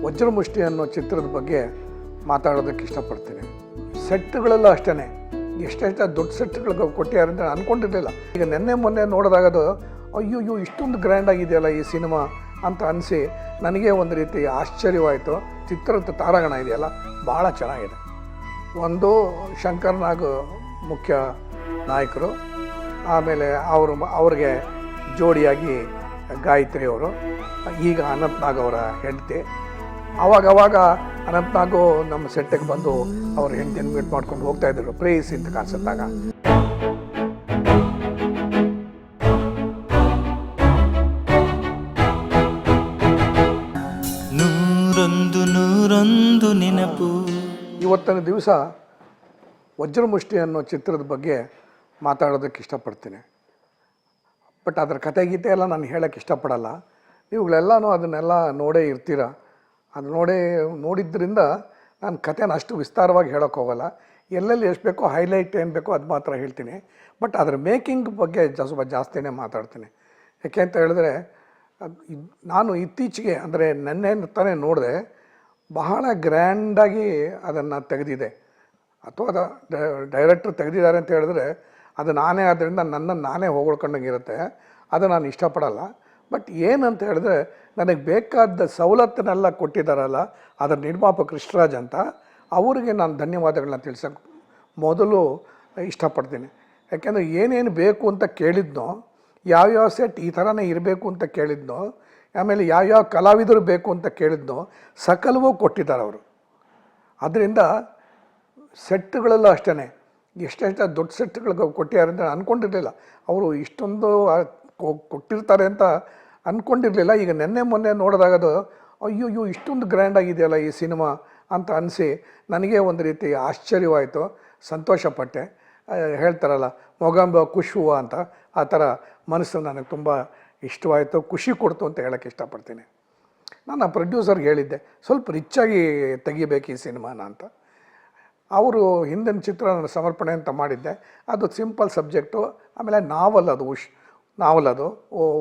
ವಜ್ರಮುಷ್ಟಿ ಅನ್ನೋ ಚಿತ್ರದ ಬಗ್ಗೆ ಮಾತಾಡೋದಕ್ಕೆ ಇಷ್ಟಪಡ್ತೀನಿ. ಸೆಟ್ಗಳೆಲ್ಲ ಅಷ್ಟೇ, ಎಷ್ಟೆಷ್ಟು ದೊಡ್ಡ ಸೆಟ್ಗಳಿಗೆ ಕೊಟ್ಟಿದ್ದಾರೆ ಅಂತ ಅಂದ್ಕೊಂಡಿರಲಿಲ್ಲ. ಈಗ ನೆನ್ನೆ ಮೊನ್ನೆ ನೋಡಿದಾಗದು ಅಯ್ಯೋ ಇಷ್ಟೊಂದು ಗ್ರ್ಯಾಂಡ್ ಆಗಿದೆಯಲ್ಲ ಈ ಸಿನಿಮಾ ಅಂತ ಅನಿಸಿ ನನಗೆ ಒಂದು ರೀತಿ ಆಶ್ಚರ್ಯವಾಯಿತು. ಚಿತ್ರದ ತಾರಾಗಣ ಇದೆಯಲ್ಲ ಭಾಳ ಚೆನ್ನಾಗಿದೆ. ಒಂದು ಶಂಕರ್ ನಾಗ್ ಮುಖ್ಯ ನಾಯಕರು, ಆಮೇಲೆ ಅವ್ರಿಗೆ ಜೋಡಿಯಾಗಿ ಗಾಯತ್ರಿ ಅವರು, ಈಗ ಅನಂತ್ ನಾಗ್ ಅವರ ಹೆಂಡತಿ. ಆವಾಗ ಅನಂತ್ ನಾಗು ನಮ್ಮ ಸೆಟ್ಟಿಗೆ ಬಂದು ಅವ್ರ ಹೆಂಡತಿನ ಮೀಟ್ ಮಾಡ್ಕೊಂಡು ಹೋಗ್ತಾಯಿದ್ರು ಪ್ರೇಯಸಿ ಅಂತ ಕಾಣಿಸುತ್ತಾಗ. ನೂರೊಂದು ನೆನಪು. ಇವತ್ತಿನ ದಿವಸ ವಜ್ರಮುಷ್ಟಿ ಅನ್ನೋ ಚಿತ್ರದ ಬಗ್ಗೆ ಮಾತಾಡೋದಕ್ಕೆ ಇಷ್ಟಪಡ್ತೀನಿ. ಬಟ್ ಅದರ ಕತೆ ಗೀತೆ ಎಲ್ಲ ನಾನು ಹೇಳೋಕ್ಕೆ ಇಷ್ಟಪಡಲ್ಲ. ನೀವುಗಳೆಲ್ಲನೂ ಅದನ್ನೆಲ್ಲ ನೋಡೇ ಇರ್ತೀರ. ಅದು ನೋಡಿದ್ದರಿಂದ ನಾನು ಕಥೆನ ಅಷ್ಟು ವಿಸ್ತಾರವಾಗಿ ಹೇಳೋಕ್ಕೆ ಹೋಗಲ್ಲ. ಎಲ್ಲೆಲ್ಲಿ ಎಷ್ಟು ಬೇಕೋ ಹೈಲೈಟ್ ಏನು ಬೇಕೋ ಅದು ಮಾತ್ರ ಹೇಳ್ತೀನಿ. ಬಟ್ ಅದರ ಮೇಕಿಂಗ್ ಬಗ್ಗೆ ಸ್ವಲ್ಪ ಜಾಸ್ತಿನೇ ಮಾತಾಡ್ತೀನಿ. ಯಾಕೆ ಅಂತ ಹೇಳಿದ್ರೆ ನಾನು ಇತ್ತೀಚೆಗೆ ಅಂದರೆ ನೆನ್ನೆ ತಾನೇ ನೋಡಿದೆ, ಬಹಳ ಗ್ರ್ಯಾಂಡಾಗಿ ಅದನ್ನು ತೆಗೆದಿದೆ. ಅಥವಾ ಡೈರೆಕ್ಟ್ರ್ ತೆಗೆದಿದ್ದಾರೆ ಅಂತ ಹೇಳಿದ್ರೆ ಅದು ನಾನೇ, ಆದ್ದರಿಂದ ನನ್ನನ್ನು ನಾನೇ ಹೊಗಳ್ಕೊಂಡಂಗಿರುತ್ತೆ. ಅದು ನಾನು ಇಷ್ಟಪಡಲ್ಲ. ಬಟ್ ಏನಂತ ಹೇಳಿದ್ರೆ ನನಗೆ ಬೇಕಾದ ಸವಲತ್ತನ್ನೆಲ್ಲ ಕೊಟ್ಟಿದ್ದಾರಲ್ಲ ಅದರ ನಿರ್ಮಾಪಕ ಕೃಷ್ಣರಾಜ್ ಅಂತ, ಅವರಿಗೆ ನಾನು ಧನ್ಯವಾದಗಳನ್ನ ತಿಳಿಸೋಕ್ಕೆ ಮೊದಲು ಇಷ್ಟಪಡ್ತೀನಿ. ಯಾಕೆಂದರೆ ಏನೇನು ಬೇಕು ಅಂತ ಕೇಳಿದ್ನೋ, ಯಾವ್ಯಾವ ಸೆಟ್ ಈ ಥರನೇ ಇರಬೇಕು ಅಂತ ಕೇಳಿದ್ನೋ, ಆಮೇಲೆ ಯಾವ್ಯಾವ ಕಲಾವಿದರು ಬೇಕು ಅಂತ ಕೇಳಿದ್ನೋ ಸಕಲವೂ ಕೊಟ್ಟಿದ್ದಾರೆ ಅವರು. ಅದರಿಂದ ಸೆಟ್ಗಳೆಲ್ಲ ಅಷ್ಟೇ, ಎಷ್ಟೆಷ್ಟು ದೊಡ್ಡ ಸೆಟ್ಗಳಿಗೆ ಕೊಟ್ಟಿದ್ದಾರೆ ಅಂತ ಅಂದ್ಕೊಂಡಿರಲಿಲ್ಲ. ಅವರು ಇಷ್ಟೊಂದು ಕೊಟ್ಟಿರ್ತಾರೆ ಅಂತ ಅಂದ್ಕೊಂಡಿರಲಿಲ್ಲ. ಈಗ ನೆನ್ನೆ ಮೊನ್ನೆ ನೋಡಿದಾಗದು ಅಯ್ಯೋ ಇಷ್ಟೊಂದು ಗ್ರ್ಯಾಂಡ್ ಆಗಿದೆಯಲ್ಲ ಈ ಸಿನಿಮಾ ಅಂತ ಅನಿಸಿ ನನಗೆ ಒಂದು ರೀತಿ ಆಶ್ಚರ್ಯವಾಯಿತು, ಸಂತೋಷಪಟ್ಟೆ. ಹೇಳ್ತಾರಲ್ಲ ಮೊಗಂಬ ಖುಷುವ ಅಂತ, ಆ ಥರ ಮನಸ್ಸು ನನಗೆ ತುಂಬ ಇಷ್ಟವಾಯಿತು, ಖುಷಿ ಕೊಡ್ತು ಅಂತ ಹೇಳೋಕ್ಕೆ ಇಷ್ಟಪಡ್ತೀನಿ. ನಾನು ಪ್ರೊಡ್ಯೂಸರ್ಗೆ ಹೇಳಿದ್ದೆ ಸ್ವಲ್ಪ ರಿಚ್ಚಾಗಿ ತೆಗಿಬೇಕು ಈ ಸಿನಿಮಾನ ಅಂತ. ಅವರು ಹಿಂದಿನ ಚಿತ್ರ ನಾನು ಸಮರ್ಪಣೆ ಅಂತ ಮಾಡಿದ್ದೆ. ಅದು ಸಿಂಪಲ್ ಸಬ್ಜೆಕ್ಟು, ಆಮೇಲೆ ನಾವಲ್ ಅದು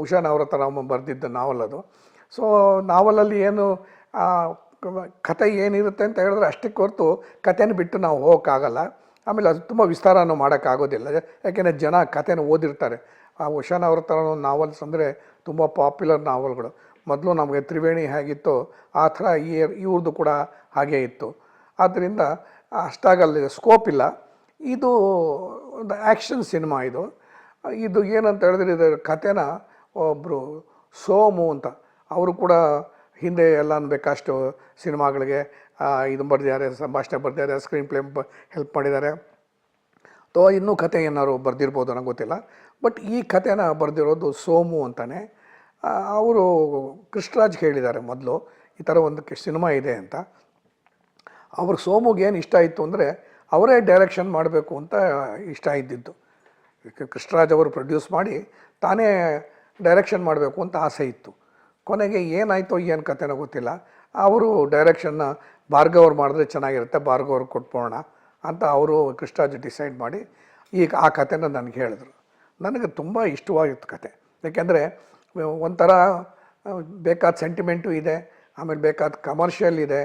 ಉಷಾ ನವರತ್ನ ಬರೆದಿದ್ದ ನಾವಲ್ ಅದು. ಸೊ ನಾವಲಲ್ಲಿ ಏನು ಕತೆ ಏನಿರುತ್ತೆ ಅಂತ ಹೇಳಿದ್ರೆ ಅಷ್ಟಕ್ಕೆ ಹೊರತು ಕಥೆನ ಬಿಟ್ಟು ನಾವು ಹೋಗೋಕ್ಕಾಗಲ್ಲ. ಆಮೇಲೆ ಅದು ತುಂಬ ವಿಸ್ತಾರನೂ ಮಾಡೋಕ್ಕಾಗೋದಿಲ್ಲ, ಯಾಕೆಂದರೆ ಜನ ಕಥೆನ ಓದಿರ್ತಾರೆ. ಆ ಉಷಾ ನವರತ್ನ ನಾವಲ್ಸ್ ಅಂದರೆ ತುಂಬ ಪಾಪ್ಯುಲರ್ ನಾವಲ್ಗಳು. ಮೊದಲು ನಮಗೆ ತ್ರಿವೇಣಿ ಹೇಗಿತ್ತು ಆ ಥರ ಇವ್ರದ್ದು ಕೂಡ ಹಾಗೇ ಇತ್ತು. ಆದ್ದರಿಂದ ಅಷ್ಟಾಗಲ್ಲಿ ಸ್ಕೋಪ್ ಇಲ್ಲ. ಇದು ಒಂದು ಆ್ಯಕ್ಷನ್ ಸಿನಿಮಾ. ಇದು ಏನಂತ ಹೇಳಿದ್ರೆ ಇದರ ಕಥೆನ ಒಬ್ಬರು ಸೋಮು ಅಂತ, ಅವರು ಕೂಡ ಹಿಂದೆ ಎಲ್ಲ ಬೇಕಷ್ಟು ಸಿನಿಮಾಗಳಿಗೆ ಇದು ಬರೆದಿದ್ದಾರೆ, ಸಂಭಾಷಣೆ ಬರೆದಿದ್ದಾರೆ, ಸ್ಕ್ರೀನ್ ಪ್ಲೇ ಹೆಲ್ಪ್ ಮಾಡಿದ್ದಾರೆ. ಅಥವಾ ಇನ್ನೂ ಕತೆ ಏನಾದ್ರು ಬರೆದಿರ್ಬೋದು ನನಗೆ ಗೊತ್ತಿಲ್ಲ. ಬಟ್ ಈ ಕಥೆನ ಬರೆದಿರೋದು ಸೋಮು ಅಂತಲೇ. ಅವರು ಕೃಷ್ಣರಾಜ್ ಹೇಳಿದ್ದಾರೆ ಮೊದಲು ಈ ಥರ ಒಂದು ಸಿನಿಮಾ ಇದೆ ಅಂತ. ಅವ್ರ ಸೋಮುಗೆ ಏನು ಇಷ್ಟ ಇತ್ತು ಅಂದರೆ ಅವರೇ ಡೈರೆಕ್ಷನ್ ಮಾಡಬೇಕು ಅಂತ ಇಷ್ಟ ಇದ್ದಿದ್ದು. ಕೃಷ್ಣರಾಜ್ ಅವರು ಪ್ರೊಡ್ಯೂಸ್ ಮಾಡಿ ತಾನೇ ಡೈರೆಕ್ಷನ್ ಮಾಡಬೇಕು ಅಂತ ಆಸೆ ಇತ್ತು. ಕೊನೆಗೆ ಏನಾಯಿತೋ ಏನು ಕಥೆನೋ ಗೊತ್ತಿಲ್ಲ, ಅವರು ಡೈರೆಕ್ಷನ್ನ ಭಾರ್ಗವ್ ಅವ್ರು ಮಾಡಿದ್ರೆ ಚೆನ್ನಾಗಿರುತ್ತೆ, ಭಾರ್ಗವ್ ಅವ್ರಿಗೆ ಕೊಟ್ಬೋಣ ಅಂತ ಅವರು ಕೃಷ್ಣರಾಜ್ ಡಿಸೈಡ್ ಮಾಡಿ ಈಗ ಆ ಕಥೆನ ನನಗೆ ಹೇಳಿದ್ರು. ನನಗೆ ತುಂಬ ಇಷ್ಟವಾಗಿತ್ತು ಕತೆ. ಯಾಕೆಂದರೆ ಒಂಥರ ಬೇಕಾದ ಸೆಂಟಿಮೆಂಟು ಇದೆ, ಆಮೇಲೆ ಬೇಕಾದ ಕಮರ್ಷಿಯಲ್ ಇದೆ,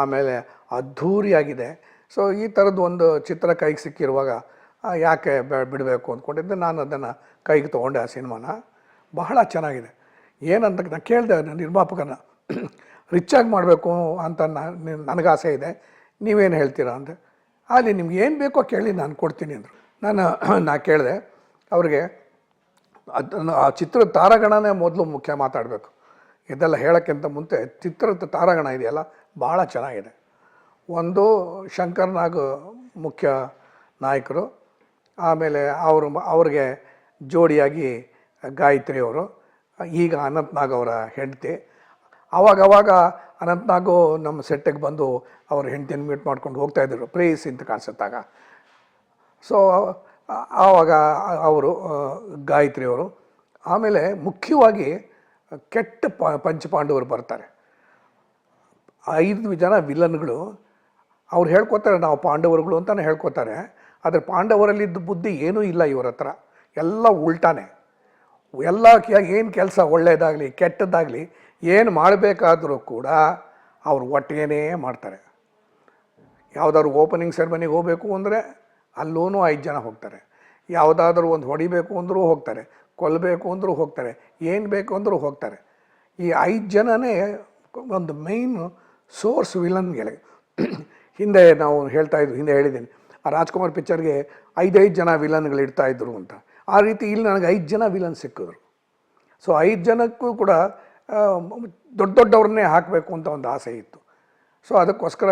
ಆಮೇಲೆ ಅದ್ಧೂರಿಯಾಗಿದೆ. ಸೊ ಈ ಥರದ್ದು ಒಂದು ಚಿತ್ರ ಕೈಗೆ ಸಿಕ್ಕಿರುವಾಗ ಯಾಕೆ ಬಿಡಬೇಕು ಅಂದ್ಕೊಂಡಿದ್ದೆ. ನಾನು ಅದನ್ನು ಕೈಗೆ ತೊಗೊಂಡೆ ಆ ಸಿನಿಮಾನ. ಬಹಳ ಚೆನ್ನಾಗಿದೆ. ಏನಂತ ನಾನು ಕೇಳಿದೆ ನಿರ್ಮಾಪಕನ, ರಿಚ್ಚಾಗಿ ಮಾಡಬೇಕು ಅಂತ ನನಗೆ ಆಸೆ ಇದೆ, ನೀವೇನು ಹೇಳ್ತೀರಾ ಅಂದೆ. ಅಲ್ಲಿ ನಿಮ್ಗೆ ಏನು ಬೇಕೋ ಕೇಳಿ ನಾನು ಕೊಡ್ತೀನಿ ಅಂದರು. ನಾ ಕೇಳಿದೆ ಅವ್ರಿಗೆ, ಅದನ್ನು ಆ ಚಿತ್ರದ ತಾರಾಗಣನೇ ಮೊದಲು ಮುಖ್ಯ ಮಾತಾಡಬೇಕು. ಇದೆಲ್ಲ ಹೇಳೋಕ್ಕಿಂತ ಮುಂಚೆ ಚಿತ್ರದ ತಾರಾಗಣ ಇದೆಯಲ್ಲ ಭಾಳ ಚೆನ್ನಾಗಿದೆ. ಒಂದು ಶಂಕರ್ ನಾಗ್ ಮುಖ್ಯ ನಾಯಕರು, ಆಮೇಲೆ ಅವ್ರಿಗೆ ಜೋಡಿಯಾಗಿ ಗಾಯತ್ರಿ ಅವರು, ಈಗ ಅನಂತ್ ನಾಗ್ ಅವರ ಹೆಂಡತಿ. ಆವಾಗ ಅನಂತ್ ನಾಗು ನಮ್ಮ ಸೆಟ್ಟಿಗೆ ಬಂದು ಅವ್ರ ಹೆಂಡತಿನ ಮೀಟ್ ಮಾಡ್ಕೊಂಡು ಹೋಗ್ತಾಯಿದ್ರು ಪ್ರೇಯಸಿ ಅಂತ ಕಾಣಿಸುತ್ತಾಗ. ಸೊ ಆವಾಗ ಅವರು ಗಾಯತ್ರಿ ಅವರು, ಆಮೇಲೆ ಮುಖ್ಯವಾಗಿ ಕೆಟ್ಟ ಪಂಚಪಾಂಡವರು ಬರ್ತಾರೆ. 5 ಜನ ವಿಲನ್ಗಳು. ಅವ್ರು ಹೇಳ್ಕೊತಾರೆ ನಾವು ಪಾಂಡವರುಗಳು ಅಂತಲೇ ಹೇಳ್ಕೊತಾರೆ. ಆದರೆ ಪಾಂಡವರಲ್ಲಿದ್ದ ಬುದ್ಧಿ ಏನೂ ಇಲ್ಲ ಇವ್ರ ಹತ್ರ, ಎಲ್ಲ ಉಲ್ಟಾನೆ. ಎಲ್ಲ ಏನು ಕೆಲಸ ಒಳ್ಳೆಯದಾಗಲಿ ಕೆಟ್ಟದ್ದಾಗಲಿ ಏನು ಮಾಡಬೇಕಾದ್ರೂ ಕೂಡ ಅವ್ರು ಒಟ್ಟಿಗೆ ಮಾಡ್ತಾರೆ. ಯಾವುದಾದ್ರು ಓಪನಿಂಗ್ ಸೆರೆಮನಿಗೆ ಹೋಗಬೇಕು ಅಂದರೆ ಅಲ್ಲೂ 5 ಜನ ಹೋಗ್ತಾರೆ. ಯಾವುದಾದ್ರೂ ಒಂದು ಹೊಡಿಬೇಕು ಅಂದರೂ ಹೋಗ್ತಾರೆ, ಕೊಲ್ಲಬೇಕು ಅಂದರೂ ಹೋಗ್ತಾರೆ, ಏನು ಬೇಕು ಅಂದರೂ ಹೋಗ್ತಾರೆ. ಈ 5 ಜನನೇ ಒಂದು ಮೈನ್ ಸೋರ್ಸ್ ವಿಲನ್ಗೆ. ಹಿಂದೆ ನಾವು ಹಿಂದೆ ಹೇಳಿದ್ದೀನಿ, ಆ ರಾಜ್ಕುಮಾರ್ ಪಿಕ್ಚರ್ಗೆ 5 ಜನ ವಿಲನ್ಗಳು ಇಡ್ತಾಯಿದ್ರು ಅಂತ. ಆ ರೀತಿ ಇಲ್ಲಿ ನನಗೆ 5 ಜನ ವಿಲನ್ ಸಿಕ್ಕಿದ್ರು. ಸೊ 5 ಜನಕ್ಕೂ ಕೂಡ ದೊಡ್ಡವ್ರನ್ನೇ ಹಾಕಬೇಕು ಅಂತ ಒಂದು ಆಸೆ ಇತ್ತು. ಸೊ ಅದಕ್ಕೋಸ್ಕರ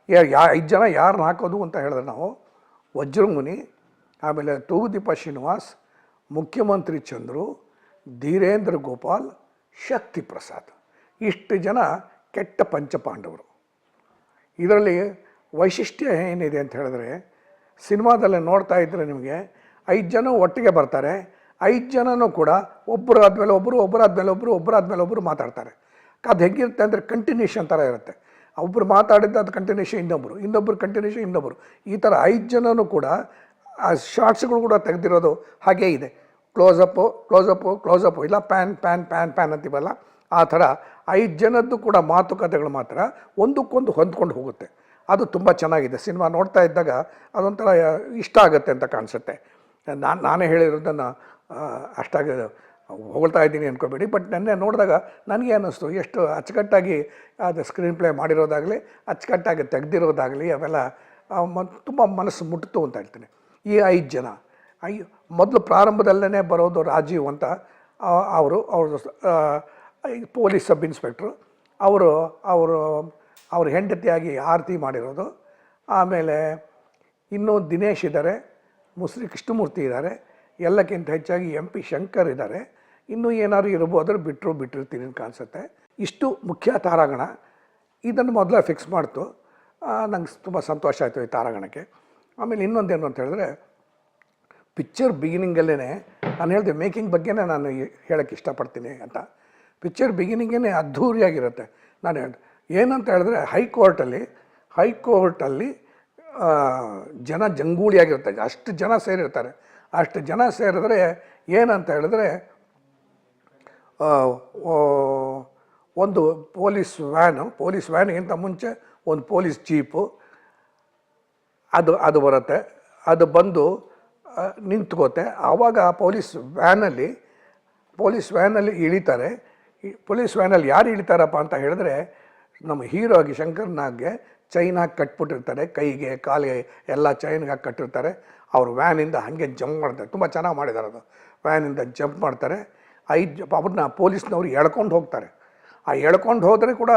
5 ಜನ ಯಾರನ್ನ ಹಾಕೋದು ಅಂತ ಹೇಳಿದ್ರೆ ನಾವು ವಜ್ರಮುನಿ, ಆಮೇಲೆ ತೂಗುದೀಪ ಶ್ರೀನಿವಾಸ್, ಮುಖ್ಯಮಂತ್ರಿ ಚಂದ್ರು, ಧೀರೇಂದ್ರ ಗೋಪಾಲ್, ಶಕ್ತಿ ಪ್ರಸಾದ್, ಇಷ್ಟು ಜನ ಕೆಟ್ಟ ಪಂಚಪಾಂಡವರು. ಇದರಲ್ಲಿ ವೈಶಿಷ್ಟ್ಯ ಏನಿದೆ ಅಂತ ಹೇಳಿದ್ರೆ, ಸಿನಿಮಾದಲ್ಲೇ ನೋಡ್ತಾ ಇದ್ದರೆ ನಿಮಗೆ 5 ಜನ ಒಟ್ಟಿಗೆ ಬರ್ತಾರೆ. 5 ಜನನೂ ಕೂಡ ಒಬ್ಬರು ಆದಮೇಲೆ ಒಬ್ಬರು ಮಾತಾಡ್ತಾರೆ. ಅದು ಹೇಗಿರುತ್ತೆ ಅಂದರೆ ಕಂಟಿನ್ಯೂಷನ್ ಥರ ಇರುತ್ತೆ. ಒಬ್ಬರು ಮಾತಾಡಿದ್ದು ಅದು ಕಂಟಿನ್ಯೂಷನ್ ಇನ್ನೊಬ್ಬರು ಕಂಟಿನ್ಯೂಷನ್ ಇನ್ನೊಬ್ಬರು, ಈ ಥರ 5 ಜನನೂ ಕೂಡ ಆ ಶಾರ್ಟ್ಸ್ಗಳು ಕೂಡ ತೆಗೆದಿರೋದು ಹಾಗೇ ಇದೆ. ಕ್ಲೋಸಪ್ಪು ಇಲ್ಲ ಪ್ಯಾನ್ ಅಂತೀವಲ್ಲ, ಆ ಥರ 5 ಜನದ್ದು ಕೂಡ ಮಾತುಕತೆಗಳು ಮಾತ್ರ ಒಂದಕ್ಕೊಂದು ಹೊಂದ್ಕೊಂಡು ಹೋಗುತ್ತೆ. ಅದು ತುಂಬ ಚೆನ್ನಾಗಿದೆ. ಸಿನಿಮಾ ನೋಡ್ತಾ ಇದ್ದಾಗ ಅದೊಂಥರ ಇಷ್ಟ ಆಗುತ್ತೆ ಅಂತ ಕಾಣಿಸುತ್ತೆ. ನಾನೇ ಹೇಳಿರೋದನ್ನು ಅಷ್ಟಾಗಿ ಹೊಗಳ್ತಾ ಇದ್ದೀನಿ ಅಂದ್ಕೋಬೇಡಿ. ಬಟ್ ನೆನ್ನೆ ನೋಡಿದಾಗ ನನಗೆ ಅನ್ನಿಸ್ತು, ಎಷ್ಟು ಅಚ್ಚುಕಟ್ಟಾಗಿ ಅದು ಸ್ಕ್ರೀನ್ ಪ್ಲೇ ಮಾಡಿರೋದಾಗಲಿ, ಅಚ್ಚುಕಟ್ಟಾಗಿ ತೆಗೆದಿರೋದಾಗಲಿ, ಅವೆಲ್ಲ ತುಂಬ ಮನಸ್ಸು ಮುಟ್ಟಿತು ಅಂತ ಹೇಳ್ತೀನಿ. ಈ 5 ಜನ ಮೊದಲು ಪ್ರಾರಂಭದಲ್ಲೇ ಬರೋದು ರಾಜೀವ್ ಅಂತ, ಅವರು ಪೊಲೀಸ್ ಸಬ್ ಇನ್ಸ್ಪೆಕ್ಟ್ರು. ಅವರು ಹೆಂಡತಿಯಾಗಿ ಆರತಿ ಮಾಡಿರೋದು. ಆಮೇಲೆ ಇನ್ನೂ ದಿನೇಶ್ ಇದ್ದಾರೆ, ಮುಸ್ರಿ ಕೃಷ್ಣಮೂರ್ತಿ ಇದ್ದಾರೆ, ಎಲ್ಲಕ್ಕಿಂತ ಹೆಚ್ಚಾಗಿ MP ಶಂಕರ್ ಇದ್ದಾರೆ. ಇನ್ನೂ ಏನಾದ್ರು ಇರ್ಬೋದ್ರೆ ಬಿಟ್ಟಿರ್ತೀನಿ ಅಂತ ಕಾಣಿಸುತ್ತೆ. ಇಷ್ಟು ಮುಖ್ಯ ತಾರಾಗಣ. ಇದನ್ನು ಮೊದಲೇ ಫಿಕ್ಸ್ ಮಾಡ್ತು. ನಂಗೆ ತುಂಬ ಸಂತೋಷ ಆಯಿತು ಈ ತಾರಾಗಣಕ್ಕೆ. ಆಮೇಲೆ ಇನ್ನೊಂದೇನು ಅಂತ ಹೇಳಿದ್ರೆ, ಪಿಕ್ಚರ್ ಬಿಗಿನಿಂಗಲ್ಲೇ ನಾನು ಹೇಳಿದೆ ಮೇಕಿಂಗ್ ಬಗ್ಗೆನೇ ನಾನು ಹೇಳೋಕ್ಕೆ ಇಷ್ಟಪಡ್ತೀನಿ ಅಂತ. ಪಿಕ್ಚರ್ ಬಿಗಿನಿಂಗೇ ಅದ್ಧೂರಿಯಾಗಿರುತ್ತೆ. ನಾನು ಹೇಳಿದೆ ಏನಂತ ಹೇಳಿದ್ರೆ, ಹೈಕೋರ್ಟಲ್ಲಿ ಜನ ಜಂಗೂಳಿಯಾಗಿರುತ್ತೆ. ಅಷ್ಟು ಜನ ಸೇರಿರ್ತಾರೆ. ಅಷ್ಟು ಜನ ಸೇರಿದ್ರೆ ಏನಂತ ಹೇಳಿದ್ರೆ, ಒಂದು ಪೊಲೀಸ್ ವ್ಯಾನ್ಗಿಂತ ಮುಂಚೆ ಒಂದು ಪೊಲೀಸ್ ಜೀಪು ಅದು ಬರುತ್ತೆ. ಅದು ಬಂದು ನಿಂತ್ಕೋತೆ. ಆವಾಗ ಪೊಲೀಸ್ ವ್ಯಾನಲ್ಲಿ ಇಳಿತಾರೆ. ಪೊಲೀಸ್ ವ್ಯಾನಲ್ಲಿ ಯಾರು ಇಳಿತಾರಪ್ಪ ಅಂತ ಹೇಳಿದ್ರೆ, ನಮ್ಮ ಹೀರೋ ಆಗಿ ಶಂಕರ್ನಾಗ್ಗೆ ಚೈನ್ ಹಾಕಿ ಕಟ್ಬಿಟ್ಟಿರ್ತಾರೆ, ಕೈಗೆ ಕಾಲಿಗೆ ಎಲ್ಲ ಚೈನ್ಗೆ ಹಾಕಿ ಕಟ್ಟಿರ್ತಾರೆ. ಅವರು ವ್ಯಾನಿಂದ ಹಾಗೆ ಜಂಪ್ ಮಾಡ್ತಾರೆ. ತುಂಬ ಚೆನ್ನಾಗಿ ಮಾಡಿದ್ದಾರೆ. ಅದು ವ್ಯಾನಿಂದ ಜಂಪ್ ಮಾಡ್ತಾರೆ. ಅವ್ರನ್ನ ಪೊಲೀಸ್ನವ್ರು ಎಳ್ಕೊಂಡು ಹೋಗ್ತಾರೆ. ಆ ಎಳ್ಕೊಂಡು ಹೋದರೆ ಕೂಡ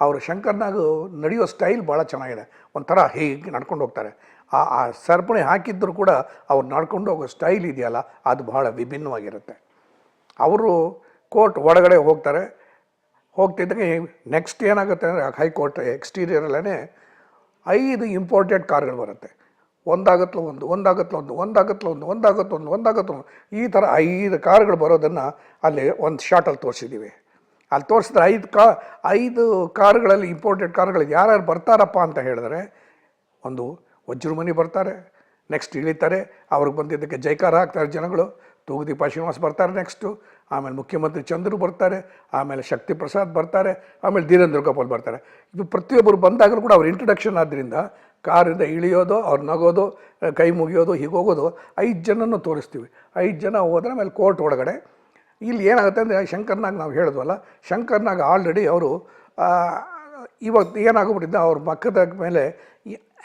ಅವರು ಶಂಕರ್ನಾಗ್ ನಡೆಯೋ ಸ್ಟೈಲ್ ಭಾಳ ಚೆನ್ನಾಗಿದೆ. ಒಂಥರ ಹೀಗೆ ನಡ್ಕೊಂಡು ಹೋಗ್ತಾರೆ. ಆ ಸರಪಣಿ ಹಾಕಿದ್ದರೂ ಕೂಡ ಅವ್ರು ನಡ್ಕೊಂಡು ಹೋಗೋ ಸ್ಟೈಲ್ ಇದೆಯಲ್ಲ, ಅದು ಭಾಳ ವಿಭಿನ್ನವಾಗಿರುತ್ತೆ. ಅವರು ಕೋರ್ಟ್ ಒಳಗಡೆ ಹೋಗ್ತಿದ್ದಂಗೆ ನೆಕ್ಸ್ಟ್ ಏನಾಗುತ್ತೆ ಅಂದರೆ, ಹೈಕೋರ್ಟ್ ಎಕ್ಸ್ಟೀರಿಯರಲ್ಲೇ 5 ಇಂಪೋರ್ಟೆಡ್ ಕಾರ್ಗಳು ಬರುತ್ತೆ. ಒಂದಾಗತ್ತೋ ಒಂದು ಈ ಥರ 5 ಕಾರುಗಳು ಬರೋದನ್ನು ಅಲ್ಲಿ ಒಂದು ಶಾರ್ಟಲ್ಲಿ ತೋರಿಸಿದ್ದೀವಿ. ಅಲ್ಲಿ ತೋರಿಸಿದ್ರೆ 5 ಕಾರುಗಳಲ್ಲಿ ಇಂಪೋರ್ಟೆಡ್ ಕಾರುಗಳು ಯಾರ್ಯಾರು ಬರ್ತಾರಪ್ಪ ಅಂತ ಹೇಳಿದ್ರೆ, ಒಂದು ವಜ್ರಮುನಿ ಬರ್ತಾರೆ, ನೆಕ್ಸ್ಟ್ ಇಳಿತಾರೆ. ಅವ್ರಿಗೆ ಬಂದಿದ್ದಕ್ಕೆ ಜೈಕಾರ ಹಾಕ್ತಾರೆ ಜನಗಳು. ತೂಗುದೀಪ ಶ್ರೀನಿವಾಸ್ ಬರ್ತಾರೆ ನೆಕ್ಸ್ಟು. ಆಮೇಲೆ ಮುಖ್ಯಮಂತ್ರಿ ಚಂದ್ರು ಬರ್ತಾರೆ. ಆಮೇಲೆ ಶಕ್ತಿ ಪ್ರಸಾದ್ ಬರ್ತಾರೆ. ಆಮೇಲೆ ಧೀರೇಂದ್ರ ಗೋಪಾಲ್ ಬರ್ತಾರೆ. ಇದು ಪ್ರತಿಯೊಬ್ಬರು ಬಂದಾಗಲೂ ಕೂಡ ಅವ್ರ ಇಂಟ್ರಡಕ್ಷನ್ ಆದ್ದರಿಂದ ಕಾರಿಂದ ಇಳಿಯೋದು, ಅವ್ರು ನಗೋದು, ಕೈ ಮುಗಿಯೋದು, ಹೀಗೆ ಹೋಗೋದು 5 ಜನನೂ ತೋರಿಸ್ತೀವಿ. 5 ಜನ ಹೋದ್ರೆ ಆಮೇಲೆ ಕೋರ್ಟ್ ಒಳಗಡೆ ಇಲ್ಲಿ ಏನಾಗುತ್ತೆ ಅಂದರೆ, ಶಂಕರ್ನಾಗ್ ನಾವು ಹೇಳಿದ್ವಲ್ಲ, ಶಂಕರ್ನಾಗ್ ಆಲ್ರೆಡಿ ಅವರು ಇವತ್ತು ಏನಾಗ್ಬಿಟ್ಟಿದ್ದ, ಅವ್ರ ಮಖದ ಮೇಲೆ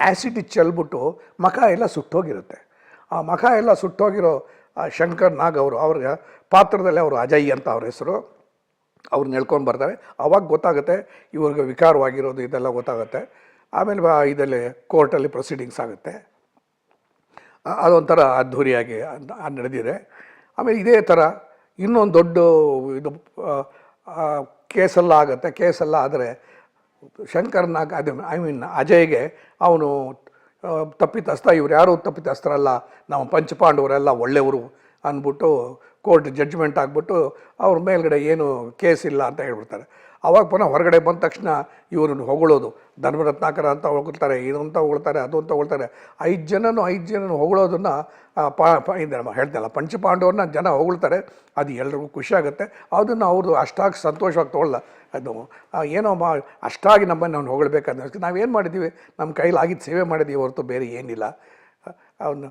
ಆ್ಯಸಿಡ್ ಚೆಲ್ಬಿಟ್ಟು ಮಖ ಎಲ್ಲ ಸುಟ್ಟೋಗಿರುತ್ತೆ. ಆ ಮಖ ಎಲ್ಲ ಸುಟ್ಟೋಗಿರೋ ಶಂಕರ್ನಾಗ್ ಅವ್ರ ಪಾತ್ರದಲ್ಲಿ ಅವರು ಅಜಯ್ ಅಂತ ಅವ್ರ ಹೆಸರು. ಅವ್ರು ನೆಳ್ಕೊಂಡು ಬರ್ತಾರೆ. ಆವಾಗ ಗೊತ್ತಾಗುತ್ತೆ ಇವ್ರಿಗೆ ವಿಕಾರವಾಗಿರೋದು, ಇದೆಲ್ಲ ಗೊತ್ತಾಗುತ್ತೆ. ಆಮೇಲೆ ಇದರಲ್ಲಿ ಕೋರ್ಟಲ್ಲಿ ಪ್ರೊಸೀಡಿಂಗ್ಸ್ ಆಗುತ್ತೆ. ಅದೊಂಥರ ಅದ್ಧೂರಿಯಾಗಿ ನಡೆದಿದೆ. ಆಮೇಲೆ ಇದೇ ಥರ ಇನ್ನೊಂದು ದೊಡ್ಡ ಇದು ಕೇಸೆಲ್ಲ ಆಗುತ್ತೆ. ಕೇಸೆಲ್ಲ ಆದರೆ ಶಂಕರ್ನಾಗ್ ಅಜಯ್ಗೆ ಅವನು ತಪ್ಪಿತಸ್ಥ, ಇವ್ರು ಯಾರೂ ತಪ್ಪಿತಸ್ಥರಲ್ಲ, ನಾವು ಪಂಚಪಾಂಡವರೆಲ್ಲ ಒಳ್ಳೆಯವರು ಅಂದ್ಬಿಟ್ಟು ಕೋರ್ಟ್ ಜಡ್ಜ್ಮೆಂಟ್ ಆಗಿಬಿಟ್ಟು ಅವ್ರ ಮೇಲ್ಗಡೆ ಏನು ಕೇಸ್ ಇಲ್ಲ ಅಂತ ಹೇಳ್ಬಿಡ್ತಾರೆ. ಅವಾಗ ಪುನಃ ಹೊರಗಡೆ ಬಂದ ತಕ್ಷಣ ಇವ್ರನ್ನ ಹೊಗಳೋದು, ಧರ್ಮರತ್ನಾಕರ ಅಂತ ಹೊಗಳ್ತಾರೆ, ಇದು ಅಂತ ಹೊಗಳ್ತಾರೆ, ಅದು ಅಂತ ಹೊಗಳ್ತಾರೆ. 5 ಜನನು ಹೊಗಳೋದನ್ನು ಹೇಳ್ತಾರಲ್ಲ ಪಂಚಪಾಂಡವ್ರನ್ನ ಜನ ಹೊಗಳ್ತಾರೆ. ಅದು ಎಲ್ರಿಗೂ ಖುಷಿಯಾಗುತ್ತೆ. ಅದನ್ನು ಅವರು ಅಷ್ಟಾಗಿ ಸಂತೋಷವಾಗಿ ತೊಗೊಳ್ಳ. ಅದು ಏನೋ ಅಷ್ಟಾಗಿ ನಮ್ಮನ್ನು ನಾವು ಹೊಗಳ್ಬೇಕಾದ್ರೆ ನಾವೇನು ಮಾಡಿದ್ದೀವಿ, ನಮ್ಮ ಕೈಲಾಗಿದ್ದು ಸೇವೆ ಮಾಡಿದ್ದೀವಿ ಹೊರತು ಬೇರೆ ಏನಿಲ್ಲ. ಅವನು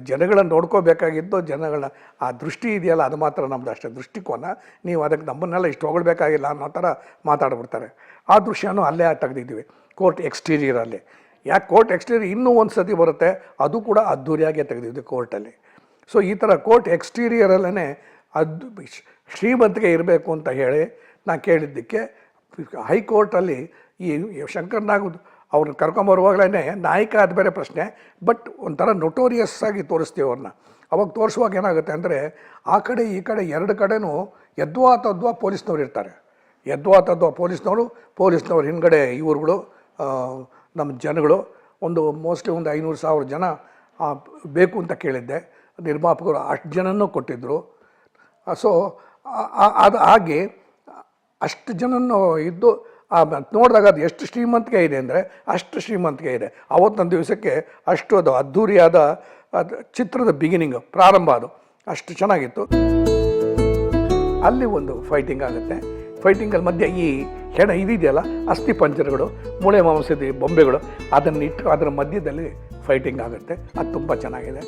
ಜನಗಳನ್ನು ನೋಡ್ಕೋಬೇಕಾಗಿದ್ದು, ಜನಗಳ ಆ ದೃಷ್ಟಿ ಇದೆಯಲ್ಲ ಅದು ಮಾತ್ರ ನಮ್ಮದು ಅಷ್ಟೇ ದೃಷ್ಟಿಕೋನ. ನೀವು ಅದಕ್ಕೆ ನಮ್ಮನ್ನೆಲ್ಲ ಇಷ್ಟು ಹೊಗಳ್ಬೇಕಾಗಿಲ್ಲ ಅನ್ನೋ ಥರ ಮಾತಾಡ್ಬಿಡ್ತಾರೆ. ಆ ದೃಶ್ಯನೂ ಅಲ್ಲೇ ತೆಗೆದಿದ್ದೀವಿ ಕೋರ್ಟ್ ಎಕ್ಸ್ಟೀರಿಯರಲ್ಲಿ. ಯಾಕೆ ಕೋರ್ಟ್ ಎಕ್ಸ್ಟೀರಿಯರ್ ಇನ್ನೂ ಒಂದು ಸತಿ ಬರುತ್ತೆ, ಅದು ಕೂಡ ಅದ್ಧೂರಿಯಾಗೆ ತೆಗೆದಿದ್ವಿ ಕೋರ್ಟಲ್ಲಿ. ಸೊ ಈ ಥರ ಕೋರ್ಟ್ ಎಕ್ಸ್ಟೀರಿಯರಲ್ಲೇ ಅದು ಶ್ರೀಮಂತಿಗೆ ಇರಬೇಕು ಅಂತ ಹೇಳಿ ನಾನು ಕೇಳಿದ್ದಕ್ಕೆ ಹೈಕೋರ್ಟಲ್ಲಿ ಈ ಶಂಕರ್ನಾಗ್ ಅವ್ರನ್ನ ಕರ್ಕೊಂಬರುವಾಗಲೇ ನಾಯಕ ಅದು ಬೇರೆ ಪ್ರಶ್ನೆ, ಬಟ್ ಒಂಥರ ನೊಟೋರಿಯಸ್ ಆಗಿ ತೋರಿಸ್ತೀವಿ ಅವ್ರನ್ನ. ಅವಾಗ ತೋರಿಸುವಾಗ ಏನಾಗುತ್ತೆ ಅಂದರೆ ಆ ಕಡೆ ಈ ಕಡೆ ಎರಡು ಕಡೆನೂ ಯದ್ವಾ ತದ್ವಾ ಪೊಲೀಸ್ನವ್ರು ಇರ್ತಾರೆ. ಯದ್ವಾ ತದ್ವಾ ಪೊಲೀಸ್ನವ್ರು ಹಿಂದ್ಗಡೆ ಇವ್ರುಗಳು ನಮ್ಮ ಜನಗಳು ಮೋಸ್ಟ್ಲಿ ಒಂದು 500,000 ಜನ ಬೇಕು ಅಂತ ಕೇಳಿದ್ದೆ. ನಿರ್ಮಾಪಕರು ಅಷ್ಟು ಜನನೂ ಕೊಟ್ಟಿದ್ದರು. ಸೊ ಅದು ಹಾಗೆ ಅಷ್ಟು ಜನನೂ ಇದ್ದು ನೋಡಿದಾಗ ಅದು ಎಷ್ಟು ಶ್ರೀಮಂತಿಕೆ ಇದೆ ಅಂದರೆ ಅಷ್ಟು ಶ್ರೀಮಂತಿಕೆ ಇದೆ. ಆವತ್ತಿನ ದಿವಸಕ್ಕೆ ಅಷ್ಟು ಅದು ಅದ್ಧೂರಿಯಾದ ಅದು ಚಿತ್ರದ ಪ್ರಾರಂಭ ಅದು ಅಷ್ಟು ಚೆನ್ನಾಗಿತ್ತು. ಅಲ್ಲಿ ಒಂದು ಫೈಟಿಂಗ್ ಆಗುತ್ತೆ. ಫೈಟಿಂಗಲ್ಲಿ ಮಧ್ಯೆ ಈ ಇದೆಯಲ್ಲ ಅಸ್ಥಿ ಪಂಜರಗಳು, ಮೂಳೆ ಮಾಂಸದ ಬೊಂಬೆಗಳು, ಅದನ್ನಿಟ್ಟು ಅದರ ಮಧ್ಯದಲ್ಲಿ ಫೈಟಿಂಗ್ ಆಗುತ್ತೆ. ಅದು ತುಂಬ ಚೆನ್ನಾಗಿದೆ.